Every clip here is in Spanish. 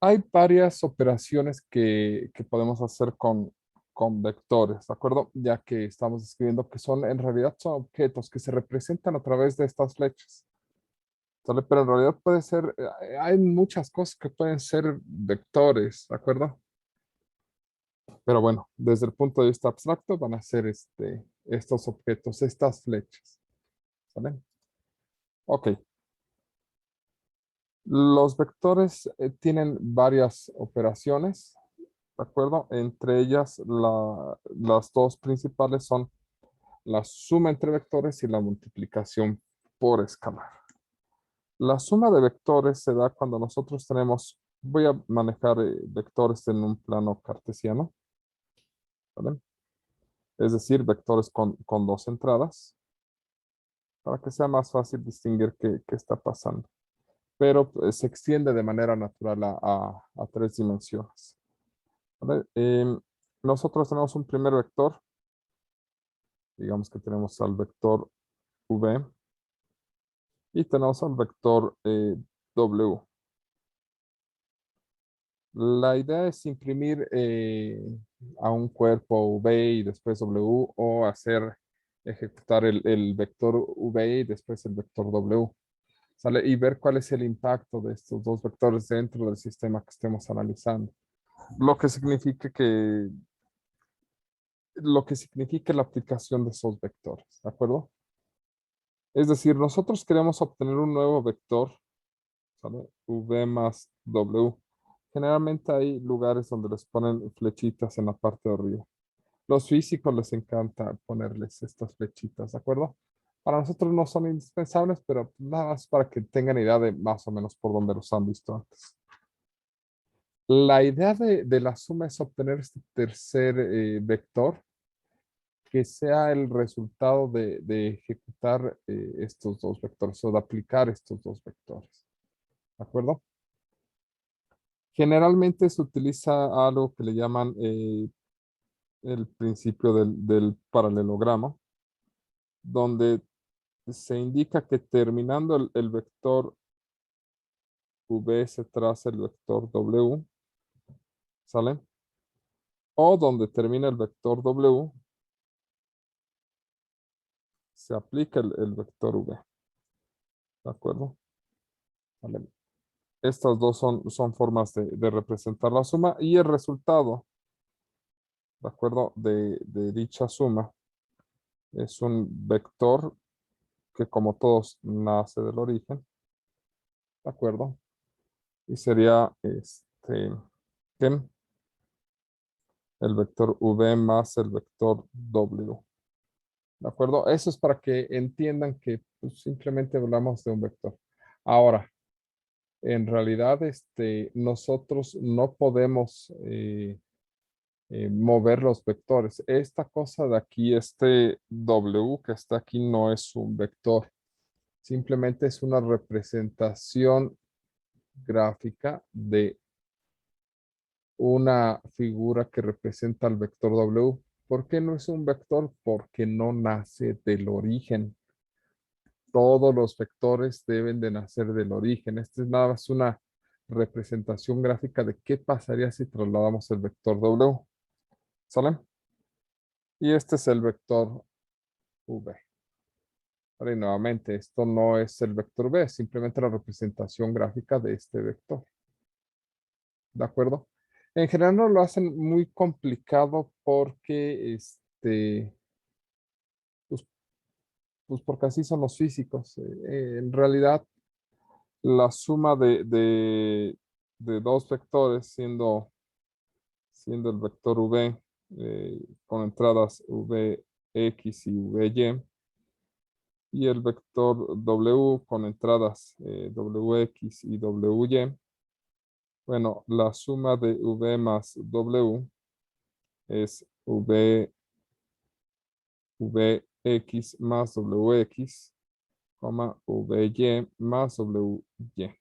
hay varias operaciones que podemos hacer con vectores, ¿de acuerdo? Ya que estamos describiendo que son, en realidad son objetos que se representan a través de estas flechas. ¿Sale? Pero en realidad puede ser, hay muchas cosas que pueden ser vectores, ¿de acuerdo? Pero bueno, desde el punto de vista abstracto van a ser estos objetos, estas flechas, ¿sale? Ok. Los vectores tienen varias operaciones, ¿de acuerdo? Entre ellas, las dos principales son la suma entre vectores y la multiplicación por escalar. La suma de vectores se da cuando nosotros tenemos, voy a manejar vectores en un plano cartesiano, ¿vale? Es decir, vectores con dos entradas, para que sea más fácil distinguir qué está pasando. Pero pues, se extiende de manera natural a tres dimensiones, ¿vale? Nosotros tenemos un primer vector, digamos que tenemos al vector v, y tenemos al vector w. La idea es imprimir a un cuerpo v y después w, o ejecutar el vector v y después el vector w. ¿Sale? Y ver cuál es el impacto de estos dos vectores dentro del sistema que estemos analizando. Lo que significa la aplicación de esos vectores, ¿de acuerdo? Es decir, nosotros queremos obtener un nuevo vector, ¿sale? V más W. Generalmente hay lugares donde les ponen flechitas en la parte de arriba. Los físicos les encanta ponerles estas flechitas, ¿de acuerdo? Para nosotros no son indispensables, pero nada más para que tengan idea de más o menos por dónde los han visto antes. La idea de la suma es obtener este tercer vector que sea el resultado de ejecutar estos dos vectores o de aplicar estos dos vectores. ¿De acuerdo? Generalmente se utiliza algo que le llaman el principio del paralelogramo, donde se indica que terminando el vector V se traza el vector W, ¿sale? O donde termina el vector W, se aplica el vector V, ¿de acuerdo? ¿Vale? Estas dos son formas de representar la suma y el resultado, ¿de acuerdo? De dicha suma es un vector que como todos nace del origen, ¿de acuerdo? Y sería que el vector V más el vector W, ¿de acuerdo? Eso es para que entiendan que pues, simplemente hablamos de un vector. Ahora, en realidad, nosotros no podemos mover los vectores. Esta cosa de aquí, este W que está aquí, no es un vector. Simplemente es una representación gráfica de una figura que representa el vector W. ¿Por qué no es un vector? Porque no nace del origen. Todos los vectores deben de nacer del origen. Esta es nada más una representación gráfica de qué pasaría si trasladamos el vector W. ¿Sale? Y este es el vector V. Ahora, y nuevamente, esto no es el vector V, es simplemente la representación gráfica de este vector. ¿De acuerdo? En general no lo hacen muy complicado porque, pues, pues porque así son los físicos. En realidad, la suma de dos vectores, siendo el vector V con entradas Vx y Vy, y el vector W con entradas Wx y Wy. Bueno, la suma de V más W es Vx más Wx, Vy más Wy.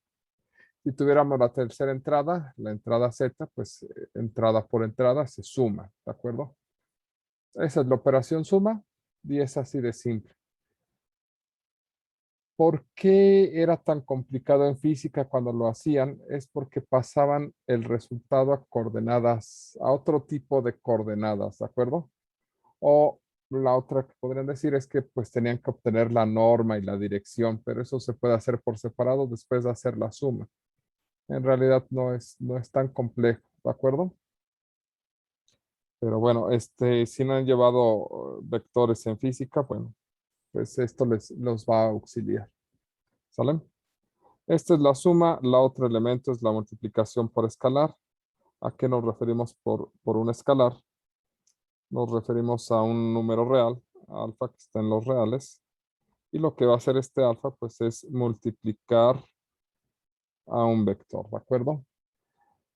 Si tuviéramos la tercera entrada, la entrada Z, pues entrada por entrada se suma, ¿de acuerdo? Esa es la operación suma y es así de simple. ¿Por qué era tan complicado en física cuando lo hacían? Es porque pasaban el resultado a coordenadas, a otro tipo de coordenadas, ¿de acuerdo? O la otra que podrían decir es que pues tenían que obtener la norma y la dirección, pero eso se puede hacer por separado después de hacer la suma. En realidad no es tan complejo, ¿de acuerdo? Pero bueno, si no han llevado vectores en física, bueno, pues esto los va a auxiliar. ¿Sale? Esta es la suma, la otro elemento es la multiplicación por escalar. ¿A qué nos referimos por un escalar? Nos referimos a un número real, alfa que está en los reales, y lo que va a hacer este alfa pues es multiplicar a un vector, ¿de acuerdo?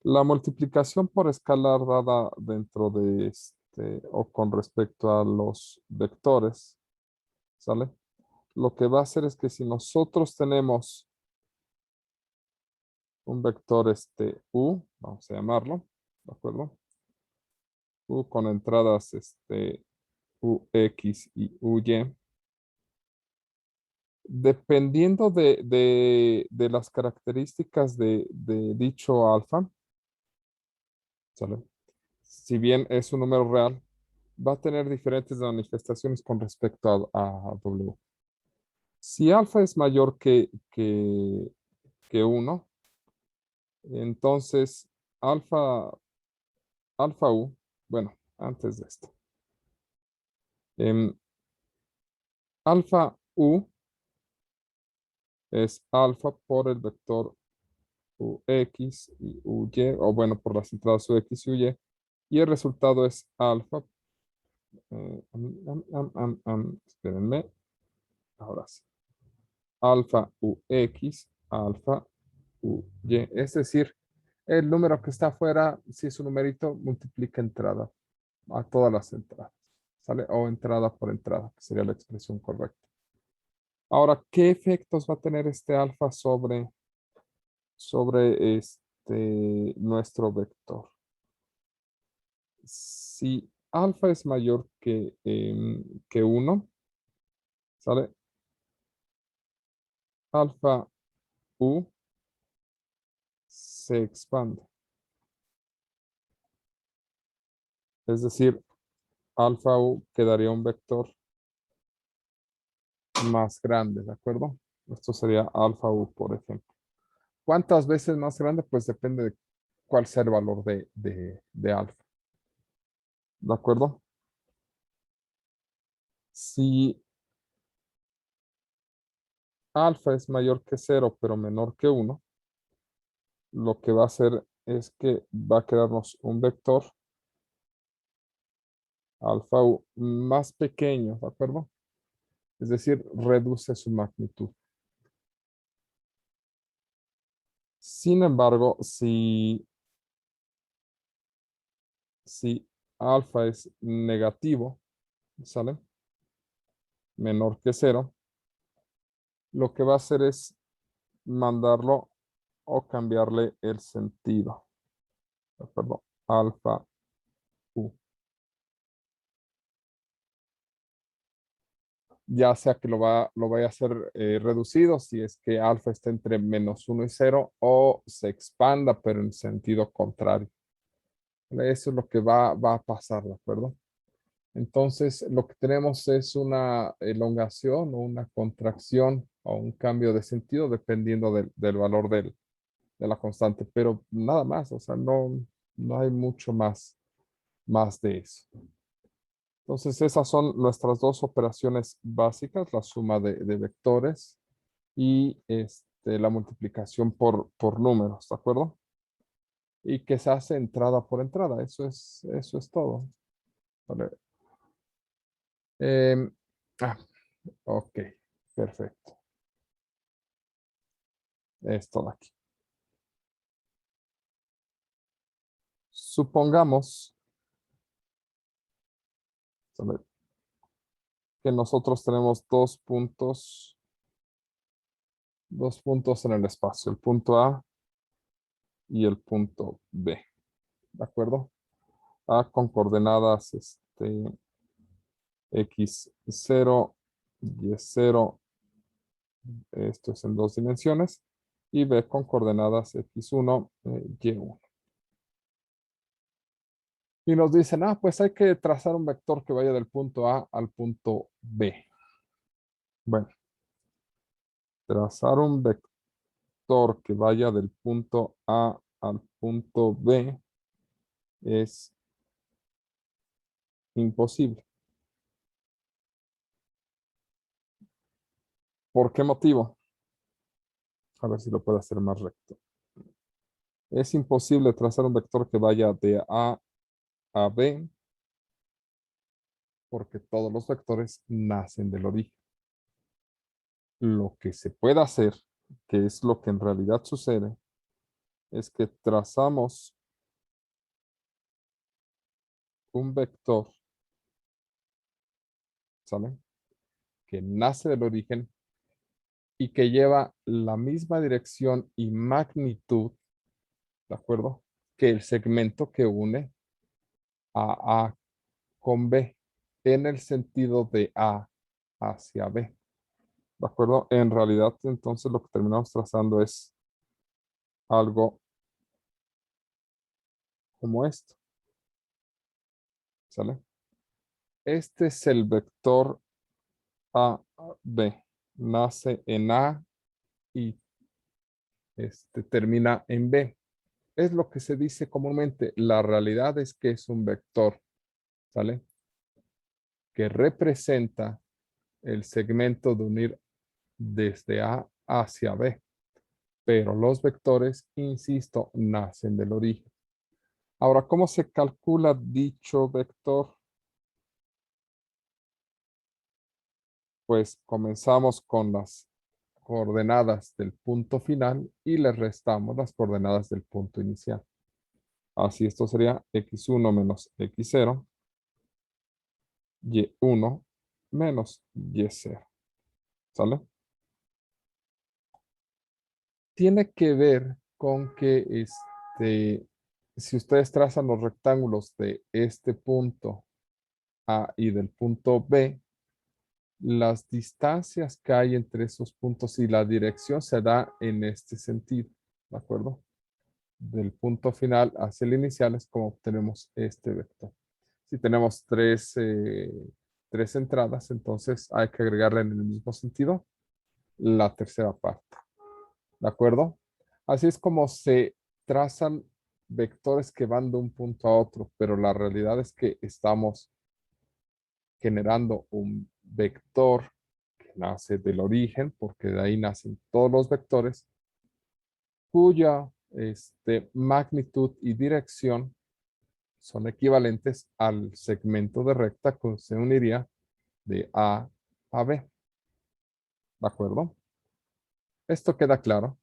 La multiplicación por escalar dada dentro de o con respecto a los vectores, ¿sale? Lo que va a hacer es que si nosotros tenemos un vector U, vamos a llamarlo, ¿de acuerdo? U con entradas UX y UY. Dependiendo de las características de dicho alfa, ¿sale? Si bien es un número real, va a tener diferentes manifestaciones con respecto a W. Si alfa es mayor que 1, entonces alfa, alfa U, bueno, antes de esto, em, alfa U es alfa por el vector UX y UY, o bueno, por las entradas UX y UY, y el resultado es alfa. Espérenme, ahora sí. Alfa UX, alfa UY, es decir, el número que está afuera, si es un numerito, multiplica entrada a todas las entradas, ¿sale? O entrada por entrada, que sería la expresión correcta. Ahora, ¿qué efectos va a tener este alfa sobre nuestro vector? Si alfa es mayor que 1, ¿sale? Alfa U se expande. Es decir, alfa U quedaría un vector más grande, ¿de acuerdo? Esto sería alfa U, por ejemplo. ¿Cuántas veces más grande? Pues depende de cuál sea el valor de alfa. ¿De acuerdo? Si alfa es mayor que 0, pero menor que 1, lo que va a hacer es que va a quedarnos un vector alfa U más pequeño, ¿de acuerdo? Es decir, reduce su magnitud. Sin embargo, si alfa es negativo, ¿sale? Menor que 0, lo que va a hacer es mandarlo o cambiarle el sentido. ¿De acuerdo? Alfa U. Ya sea que lo vaya a hacer reducido, si es que alfa está entre -1 y 0, o se expanda, pero en sentido contrario. Eso es lo que va a pasar, ¿de acuerdo? Entonces, lo que tenemos es una elongación o una contracción o un cambio de sentido dependiendo del valor de la constante, pero nada más, o sea, no hay mucho más de eso. Entonces, esas son nuestras dos operaciones básicas, la suma de vectores y la multiplicación por números, ¿de acuerdo? Y que se hace entrada por entrada, eso es todo. Vale. Em, ah, ok, perfecto. Es todo aquí. Supongamos, ¿sale?, que nosotros tenemos dos puntos en el espacio, el punto A y el punto B, ¿de acuerdo? A con coordenadas x0, y0, Esto es en 2 dimensiones. Y B con coordenadas X1, Y1. Y nos dicen, pues hay que trazar un vector que vaya del punto A al punto B. Bueno, trazar un vector que vaya del punto A al punto B es imposible. ¿Por qué motivo? A ver si lo puedo hacer más recto. Es imposible trazar un vector que vaya de A a B porque todos los vectores nacen del origen. Lo que se puede hacer, que es lo que en realidad sucede, es que trazamos un vector, ¿sale? Que nace del origen y que lleva la misma dirección y magnitud, ¿de acuerdo? Que el segmento que une a con B en el sentido de A hacia B. ¿De acuerdo? En realidad, entonces lo que terminamos trazando es algo como esto. ¿Sale? Este es el vector AB. Nace en A y termina en B. Es lo que se dice comúnmente. La realidad es que es un vector, ¿sale? Que representa el segmento de unir desde A hacia B. Pero los vectores, insisto, nacen del origen. Ahora, ¿cómo se calcula dicho vector? Pues comenzamos con las coordenadas del punto final y le restamos las coordenadas del punto inicial. Así esto sería x1 menos x0, y1 menos y0. ¿Sale? Tiene que ver con que si ustedes trazan los rectángulos de este punto A y del punto B, las distancias que hay entre esos puntos y la dirección se da en este sentido, ¿de acuerdo? Del punto final hacia el inicial es como obtenemos este vector. Si tenemos tres entradas, entonces hay que agregarle en el mismo sentido la tercera parte, ¿de acuerdo? Así es como se trazan vectores que van de un punto a otro, pero la realidad es que estamos generando un vector que nace del origen, porque de ahí nacen todos los vectores, cuya magnitud y dirección son equivalentes al segmento de recta que se uniría de A a B. ¿De acuerdo? ¿Esto queda claro?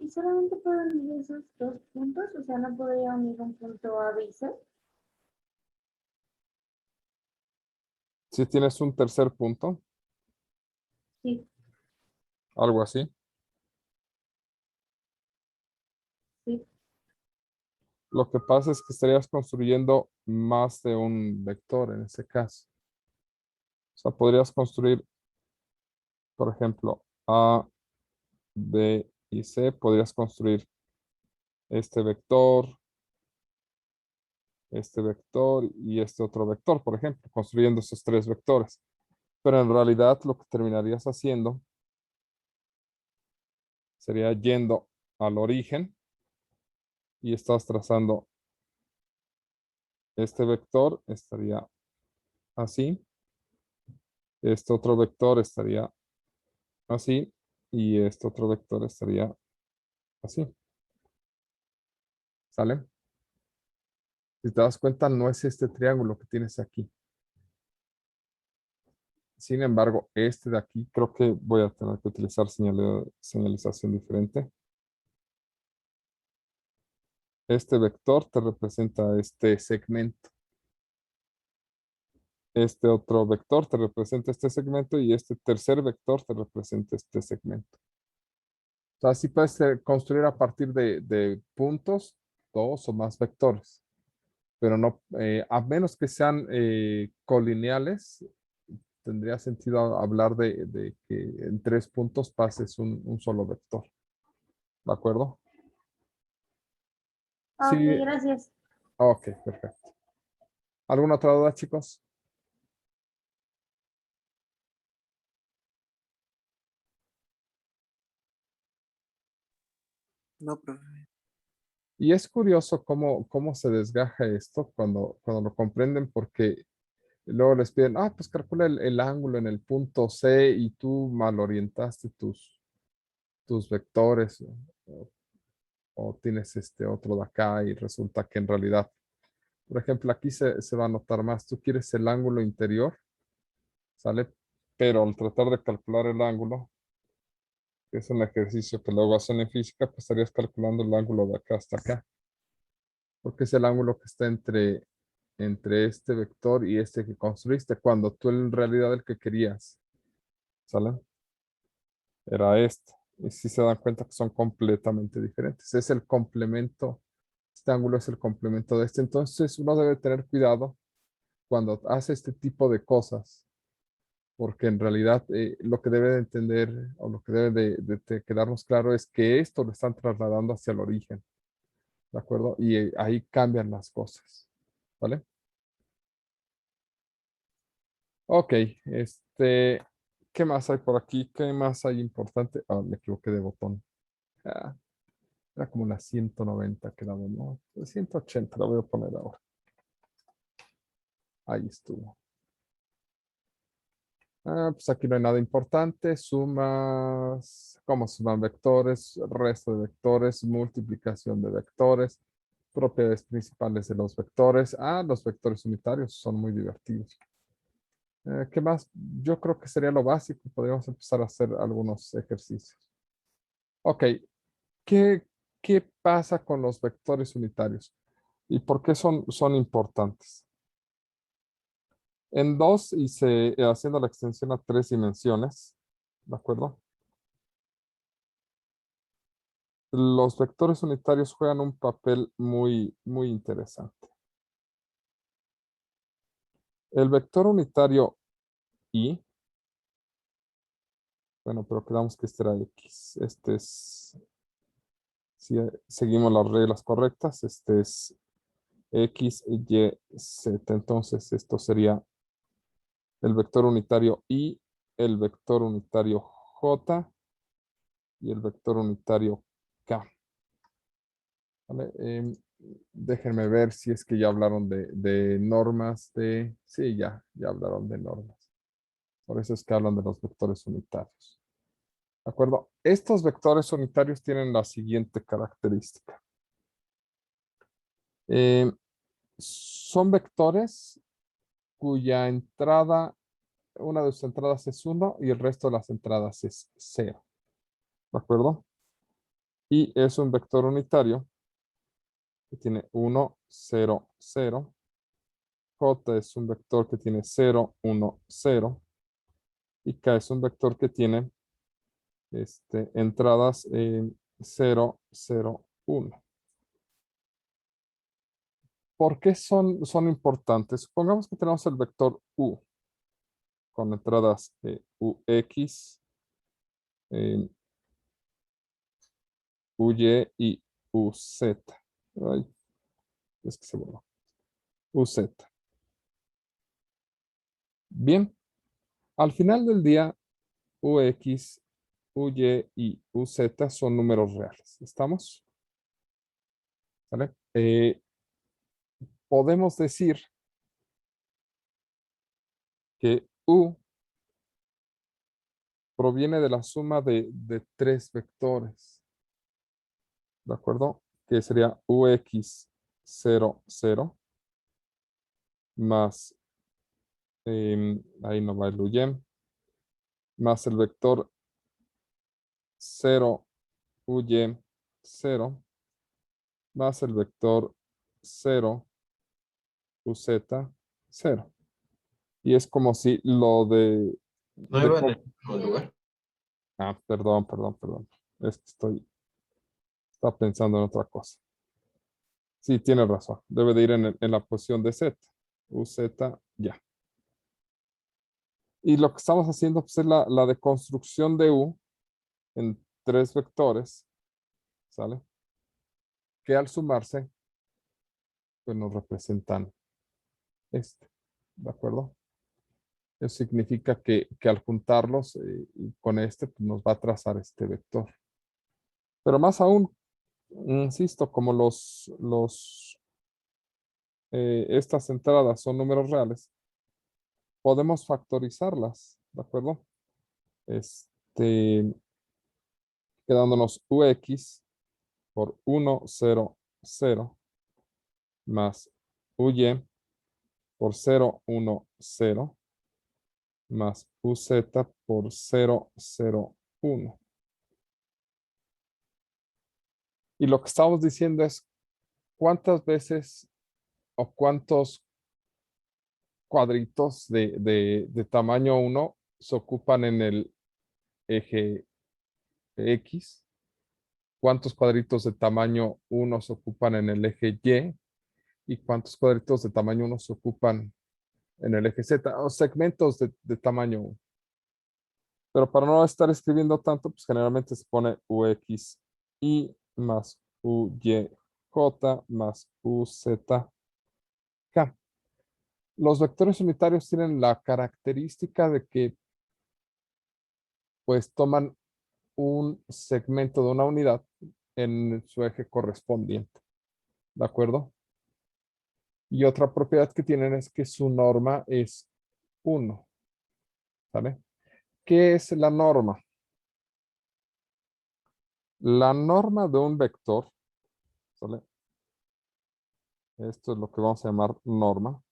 ¿Y solamente puedo unir esos dos puntos? O sea, no podría unir un punto A, B y C. Si tienes un tercer punto, Sí, algo así, sí. lo que pasa es que estarías construyendo más de un vector en ese caso. O sea, podrías construir, por ejemplo, A, B y C. Podrías construir este vector y este otro vector, por ejemplo, construyendo esos tres vectores. Pero en realidad lo que terminarías haciendo sería yendo al origen y estás trazando este vector, estaría así. Este otro vector estaría así y este otro vector estaría así. ¿Sale? Si te das cuenta, no es este triángulo que tienes aquí. Sin embargo, este de aquí creo que voy a tener que utilizar señalización diferente. Este vector te representa este segmento. Este otro vector te representa este segmento y este tercer vector te representa este segmento. O sea, así puedes construir a partir de puntos, dos o más vectores. pero no, a menos que sean colineales, tendría sentido hablar de que en 3 puntos pases un solo vector. ¿De acuerdo? Ok, Sí, gracias. ok, perfecto. ¿Alguna otra duda, chicos? No, profe. Y es curioso cómo se desgaja esto cuando lo comprenden, porque luego les piden, pues calcula el ángulo en el punto C y tú mal orientaste tus vectores o tienes este otro de acá y resulta que en realidad, por ejemplo, aquí se va a notar más. Tú quieres el ángulo interior, ¿sale? Pero al tratar de calcular el ángulo, que es un ejercicio que luego hacen en física, pues estarías calculando el ángulo de acá hasta acá, porque es el ángulo que está entre este vector y este que construiste, cuando tú en realidad el que querías, ¿sale? Era este. Y si se dan cuenta que son completamente diferentes. Es el complemento, este ángulo es el complemento de este. Entonces uno debe tener cuidado cuando hace este tipo de cosas, porque en realidad lo que debe de entender o lo que debe de quedarnos claro es que esto lo están trasladando hacia el origen, ¿de acuerdo? Y ahí cambian las cosas, ¿vale? Ok, ¿qué más hay por aquí? ¿Qué más hay importante? Me equivoqué de botón. Ah, era como una 190 que damos, ¿no? 180 la voy a poner ahora. Ahí estuvo. Pues aquí no hay nada importante. Sumas, ¿cómo suman vectores? Resto de vectores, multiplicación de vectores, propiedades principales de los vectores. Los vectores unitarios son muy divertidos. ¿Qué más? Yo creo que sería lo básico. Podríamos empezar a hacer algunos ejercicios. Ok, ¿qué, qué pasa con los vectores unitarios? ¿Y por qué son importantes? En 2 hice haciendo la extensión a 3 dimensiones, ¿de acuerdo? Los vectores unitarios juegan un papel muy, muy interesante. El vector unitario I, bueno, pero quedamos que este era X. Este es, si seguimos las reglas correctas, este es X, Y, Z. Entonces, esto sería el vector unitario I, el vector unitario J y el vector unitario K. ¿Vale? Déjenme ver si es que ya hablaron de normas de... Sí, ya hablaron de normas. Por eso es que hablan de los vectores unitarios. ¿De acuerdo? Estos vectores unitarios tienen la siguiente característica. Son vectores cuya entrada, una de sus entradas es 1 y el resto de las entradas es 0. ¿De acuerdo? Y es un vector unitario que tiene 1, 0, 0. J es un vector que tiene 0, 1, 0. Y K es un vector que tiene entradas 0, 0, 1. ¿Por qué son importantes? Supongamos que tenemos el vector U con entradas UX, UY y UZ. Ay, es que se borró. UZ. Bien, al final del día, UX, UY y UZ son números reales. ¿Estamos? ¿Vale? Podemos decir que U proviene de la suma de 3 vectores. ¿De acuerdo? Que sería UX 0, 0 más, ahí no va el UY, más el vector 0, UY 0, más el vector 0, UZ 0. Y es como si lo ¿No de iba en el mismo lugar? perdón. Es que estaba pensando en otra cosa. Sí, tiene razón. Debe de ir en la posición de Z. UZ, ya. Y lo que estamos haciendo pues, es la deconstrucción de U en 3 vectores, ¿sale? Que al sumarse, pues nos representan este, ¿de acuerdo? Eso significa que al juntarlos y con este, pues nos va a trazar este vector. Pero más aún, insisto, como estas entradas son números reales, podemos factorizarlas, ¿de acuerdo? Quedándonos UX por 1, 0, 0, más UY por 0, 1, 0, más UZ por 0, 0, 1. Y lo que estamos diciendo es cuántas veces o cuántos cuadritos de tamaño 1 se ocupan en el eje X, cuántos cuadritos de tamaño 1 se ocupan en el eje Y y cuántos cuadritos de tamaño 1 se ocupan en el eje Z, o segmentos de tamaño 1. Pero para no estar escribiendo tanto, pues generalmente se pone UXY más UYJ más UZK. Los vectores unitarios tienen la característica de que pues toman un segmento de una unidad en su eje correspondiente. ¿De acuerdo? Y otra propiedad que tienen es que su norma es 1. ¿Sale? ¿Qué es la norma? La norma de un vector, ¿sale? Esto es lo que vamos a llamar norma.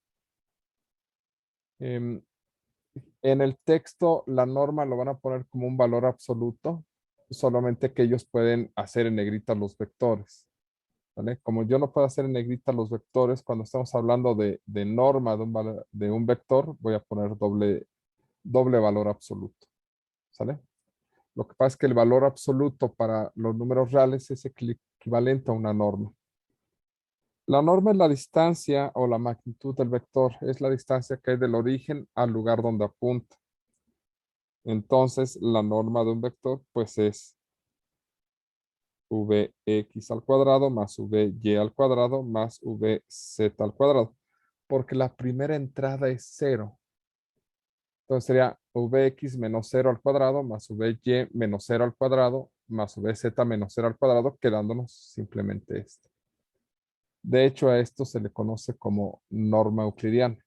En el texto, la norma lo van a poner como un valor absoluto, solamente que ellos pueden hacer en negrita los vectores. ¿Vale? Como yo no puedo hacer en negrita los vectores, cuando estamos hablando de norma de un vector, voy a poner doble valor absoluto. ¿Sale? Lo que pasa es que el valor absoluto para los números reales es equivalente a una norma. La norma es la distancia o la magnitud del vector, es la distancia que hay del origen al lugar donde apunta. Entonces, la norma de un vector, pues es Vx al cuadrado más Vy al cuadrado más Vz al cuadrado, porque la primera entrada es 0. Entonces sería Vx menos 0 al cuadrado más Vy menos 0 al cuadrado más Vz menos 0 al cuadrado, quedándonos simplemente esto. De hecho, a esto se le conoce como norma euclidiana.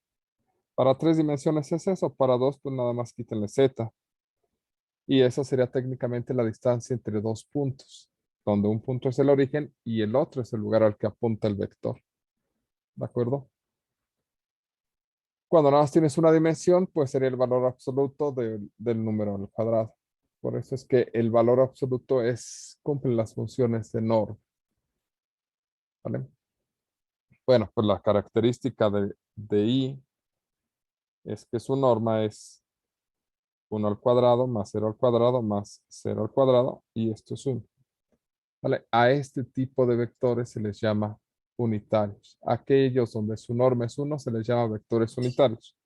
Para 3 dimensiones es eso, para 2 pues nada más quítenle z. Y esa sería técnicamente la distancia entre 2 puntos, donde un punto es el origen y el otro es el lugar al que apunta el vector. ¿De acuerdo? Cuando nada más tienes una dimensión, pues sería el valor absoluto del número al cuadrado. Por eso es que el valor absoluto cumple las funciones de norma. ¿Vale? Bueno, pues la característica de I es que su norma es 1 al cuadrado más 0 al cuadrado más 0 al cuadrado y esto es 1. ¿Vale? A este tipo de vectores se les llama unitarios. Aquellos donde su norma es 1 se les llama vectores unitarios.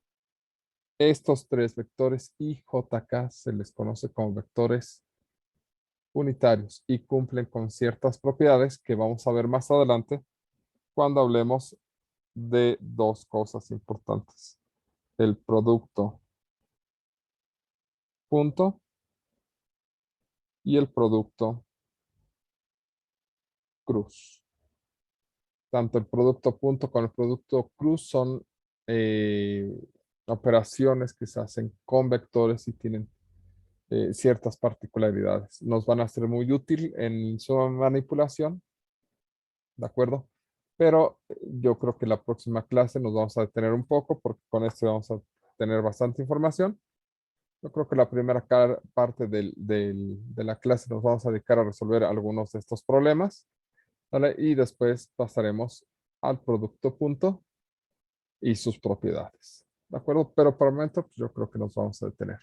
Estos 3 vectores I, J, K se les conoce como vectores unitarios y cumplen con ciertas propiedades que vamos a ver más adelante cuando hablemos de 2 cosas importantes. El producto punto y el producto cruz. Tanto el producto punto como el producto cruz son operaciones que se hacen con vectores y tienen ciertas particularidades. Nos van a ser muy útil en su manipulación, ¿de acuerdo? Pero yo creo que la próxima clase nos vamos a detener un poco porque con esto vamos a tener bastante información. Yo creo que la primera parte de la clase nos vamos a dedicar a resolver algunos de estos problemas, ¿vale? Y después pasaremos al producto punto y sus propiedades, ¿de acuerdo? Pero por el momento pues, yo creo que nos vamos a detener.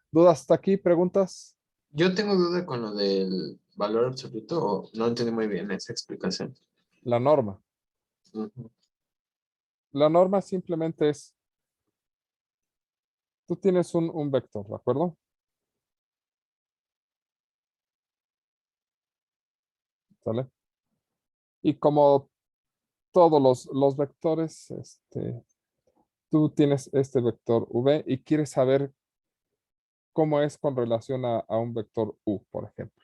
¿Dudas hasta aquí? ¿Preguntas? Yo tengo duda con lo del valor absoluto, o no entendí muy bien esa explicación. La norma. Ujú. La norma simplemente es, tú tienes un vector, ¿de acuerdo? ¿Sale? Y como todos los vectores, tú tienes este vector v y quieres saber cómo es con relación a un vector u, por ejemplo.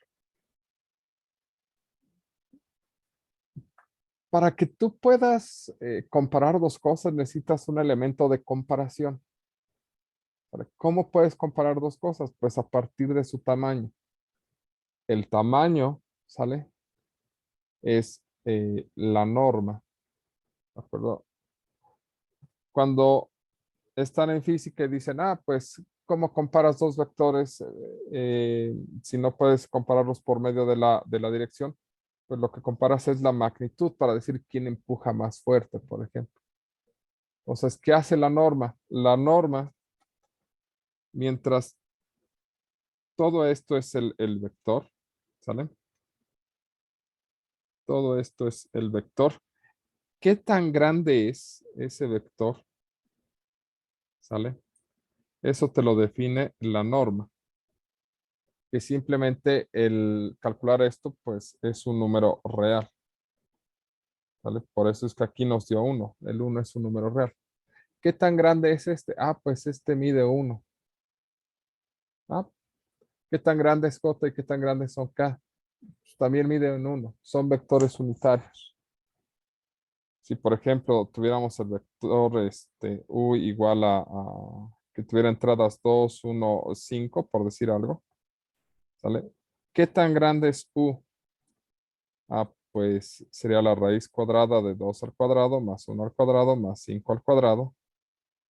Para que tú puedas comparar dos cosas, necesitas un elemento de comparación. ¿Vale? ¿Cómo puedes comparar dos cosas? Pues a partir de su tamaño. El tamaño, ¿sale? Es la norma, ¿de acuerdo? Cuando están en física y dicen, pues, ¿cómo comparas dos vectores si no puedes compararlos por medio de la dirección? Pues lo que comparas es la magnitud para decir quién empuja más fuerte, por ejemplo. Entonces, ¿qué hace la norma? La norma, mientras todo esto es el vector, ¿sale? Todo esto es el vector. ¿Qué tan grande es ese vector? ¿Sale? Eso te lo define la norma. Que simplemente el calcular esto, pues es un número real. ¿Vale? Por eso es que aquí nos dio 1. El 1 es un número real. ¿Qué tan grande es este? Pues este mide 1. ¿Qué tan grande es J y qué tan grandes son K? Pues también miden 1. Son vectores unitarios. Si, por ejemplo, tuviéramos el vector U igual que tuviera entradas 2, 1, 5, por decir algo. ¿Sale? ¿Qué tan grande es U? Pues sería la raíz cuadrada de 2 al cuadrado más 1 al cuadrado más 5 al cuadrado.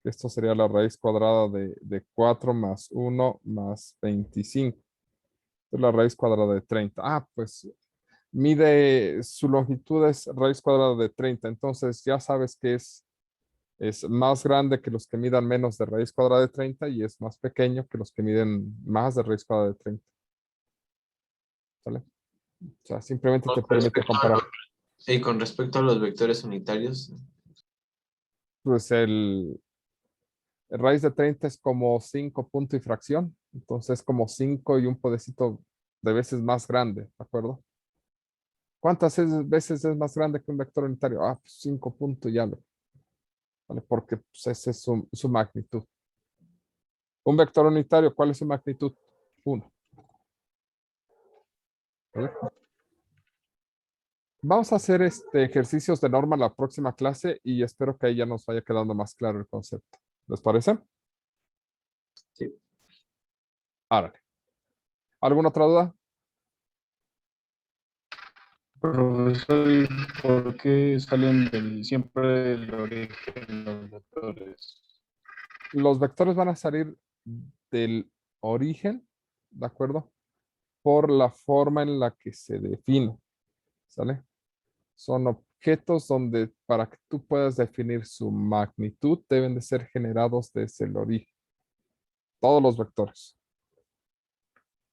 Esto sería la raíz cuadrada de 4 más 1 más 25. Es la raíz cuadrada de 30. Pues mide, su longitud es raíz cuadrada de 30. Entonces ya sabes que es más grande que los que midan menos de raíz cuadrada de 30 y es más pequeño que los que miden más de raíz cuadrada de 30. ¿Sale? O sea, simplemente te Con permite respecto a comparar. y con respecto a los vectores unitarios, Pues el raíz de 30 es como 5 punto y fracción. Entonces es como 5 y un podecito de veces más grande, ¿de acuerdo? ¿Cuántas veces es más grande que un vector unitario? Pues 5 puntos y algo. ¿Vale? Porque pues, esa es su magnitud. Un vector unitario, ¿cuál es su magnitud? 1. ¿Vale? Vamos a hacer ejercicios de norma la próxima clase y espero que ahí ya nos vaya quedando más claro el concepto. ¿Les parece? sí. Árale. ¿Alguna otra duda? Profesor, ¿y por qué salen siempre del origen los vectores? Los vectores van a salir del origen, ¿de acuerdo? Por la forma en la que se define, ¿sale? Son objetos donde para que tú puedas definir su magnitud deben de ser generados desde el origen. Todos los vectores.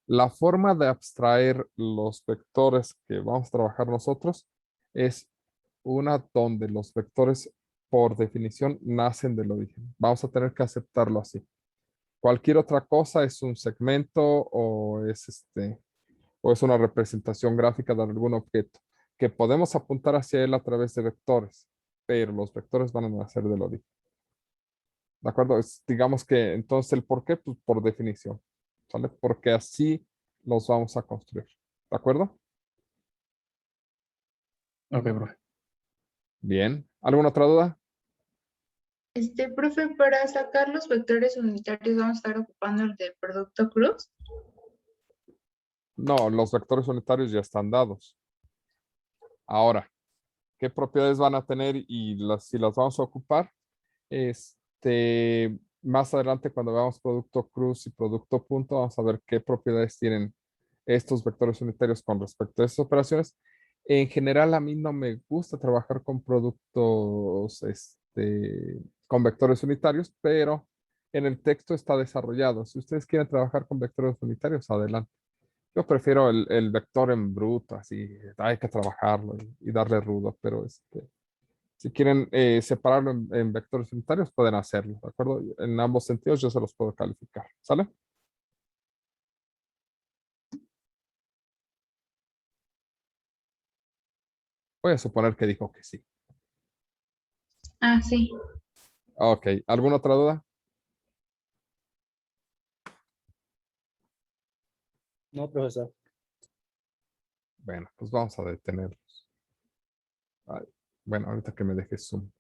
La forma de abstraer los vectores que vamos a trabajar nosotros es una donde los vectores por definición nacen del origen. Vamos a tener que aceptarlo así. Cualquier otra cosa es un segmento o es una representación gráfica de algún objeto que podemos apuntar hacia él a través de vectores, pero los vectores van a nacer del origen. ¿De acuerdo? Digamos que entonces el por qué, pues por definición, ¿sale? Porque así los vamos a construir. ¿De acuerdo? Ok, profe. Bien. ¿Alguna otra duda? Profe, para sacar los vectores unitarios vamos a estar ocupando el del producto cruz. No, los vectores unitarios ya están dados. Ahora, ¿qué propiedades van a tener y si las vamos a ocupar? Más adelante cuando veamos producto cruz y producto punto, vamos a ver qué propiedades tienen estos vectores unitarios con respecto a estas operaciones. En general, a mí no me gusta trabajar con productos, con vectores unitarios, pero en el texto está desarrollado. Si ustedes quieren trabajar con vectores unitarios, adelante. Yo prefiero el vector en bruto, así hay que trabajarlo y darle rudo, pero Si quieren separarlo en vectores unitarios, pueden hacerlo, ¿de acuerdo? En ambos sentidos yo se los puedo calificar, ¿sale? Voy a suponer que dijo que sí. Ah, sí. Ok, ¿alguna otra duda? No, profesor. Bueno, pues vamos a detenerlos. Ay, bueno, ahorita que me dejes Zoom.